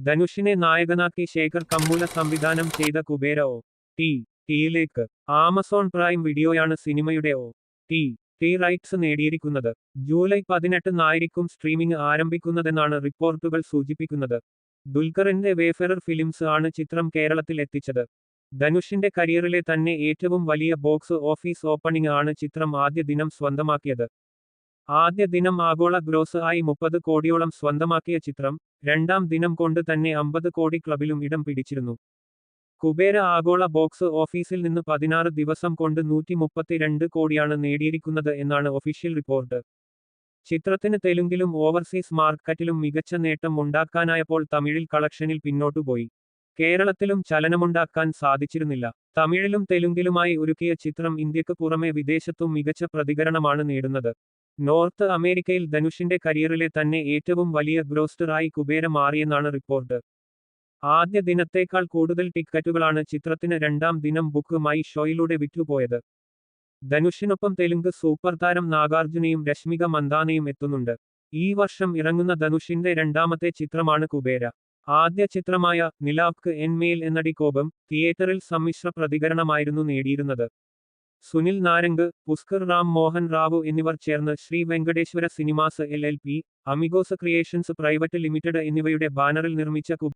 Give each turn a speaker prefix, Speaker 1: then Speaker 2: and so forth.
Speaker 1: ധനുഷിനെ നായകനാക്കി ശേഖർ കമ്മുല സംവിധാനം ചെയ്ത കുബേര OTT-യിലേക്ക് ആമസോൺ പ്രൈം വീഡിയോയാണ് സിനിമയുടെ OTT റൈറ്റ്സ് നേടിയിരിക്കുന്നത്. ജൂലൈ 18-നായിരിക്കും സ്ട്രീമിംഗ് ആരംഭിക്കുന്നതെന്നാണ് റിപ്പോർട്ടുകൾ സൂചിപ്പിക്കുന്നത്. ദുൽഖറിന്റെ വേഫെറർ ഫിലിംസ് ആണ് ചിത്രം കേരളത്തിൽ എത്തിച്ചത്. ധനുഷിന്റെ കരിയറിലെ തന്നെ ഏറ്റവും വലിയ ബോക്സ് ഓഫീസ് ഓപ്പണിംഗ് ആണ് ചിത്രം ആദ്യ ദിനം സ്വന്തമാക്കിയത്. ആദ്യ ദിനം ആഗോള ഗ്രോസ് ആയി 30 കോടിയോളം സ്വന്തമാക്കിയ ചിത്രം, രണ്ടാം ദിനം കൊണ്ട് തന്നെ 50 കോടി ക്ലബിലും ഇടം പിടിച്ചിരുന്നു. കുബേര ആഗോള ബോക്സ് ഓഫീസിൽ നിന്ന് 16 ദിവസം കൊണ്ട് 132 കോടിയാണ് നേടിയിരിക്കുന്നത് എന്നാണ് ഒഫീഷ്യൽ റിപ്പോർട്ട്. ചിത്രത്തിന് തെലുങ്കിലും ഓവർസീസ് മാർക്കറ്റിലും മികച്ച നേട്ടം ഉണ്ടാക്കാനായപ്പോൾ തമിഴിൽ കളക്ഷനിൽ പിന്നോട്ടുപോയി. കേരളത്തിലും ചലനമുണ്ടാക്കാൻ സാധിച്ചിരുന്നില്ല. തമിഴിലും തെലുങ്കിലുമായി ഒരുക്കിയ ചിത്രം ഇന്ത്യക്ക് പുറമെ വിദേശത്തും മികച്ച പ്രതികരണമാണ് നേടുന്നത്. നോർത്ത് അമേരിക്കയിൽ ധനുഷിന്റെ കരിയറിലെ തന്നെ ഏറ്റവും വലിയ ഗ്രോസ്റ്റർ ആയി കുബേര മാറിയെന്നാണ് റിപ്പോർട്ട്. ആദ്യ ദിനത്തേക്കാൾ കൂടുതൽ ടിക്കറ്റുകളാണ് ചിത്രത്തിന് രണ്ടാം ദിനം ബുക്ക് മൈ ഷോയിലൂടെ വിറ്റുപോയത്. ധനുഷിനൊപ്പം തെലുങ്ക് സൂപ്പർ താരം നാഗാർജുനയും രശ്മിക മന്ദാനയും എത്തുന്നുണ്ട്. ഈ വർഷം ഇറങ്ങുന്ന ധനുഷിന്റെ രണ്ടാമത്തെ ചിത്രമാണ് കുബേര. ആദ്യ ചിത്രമായ നിലാവ്ക്ക് എൻ മേൽ എന്നടി കോപം തിയേറ്ററിൽ സമ്മിശ്ര പ്രതികരണമായിരുന്നു നേടിയിരുന്നത്. സുനിൽ നാരംഗ്, പുഷ്കർ റാം മോഹൻ റാവു എന്നിവർ ചേർന്ന് Shri Venkateswara cinemas LLP, amigos creations private limited എന്നിവയുടെ ബാനറിൽ നിർമ്മിച്ച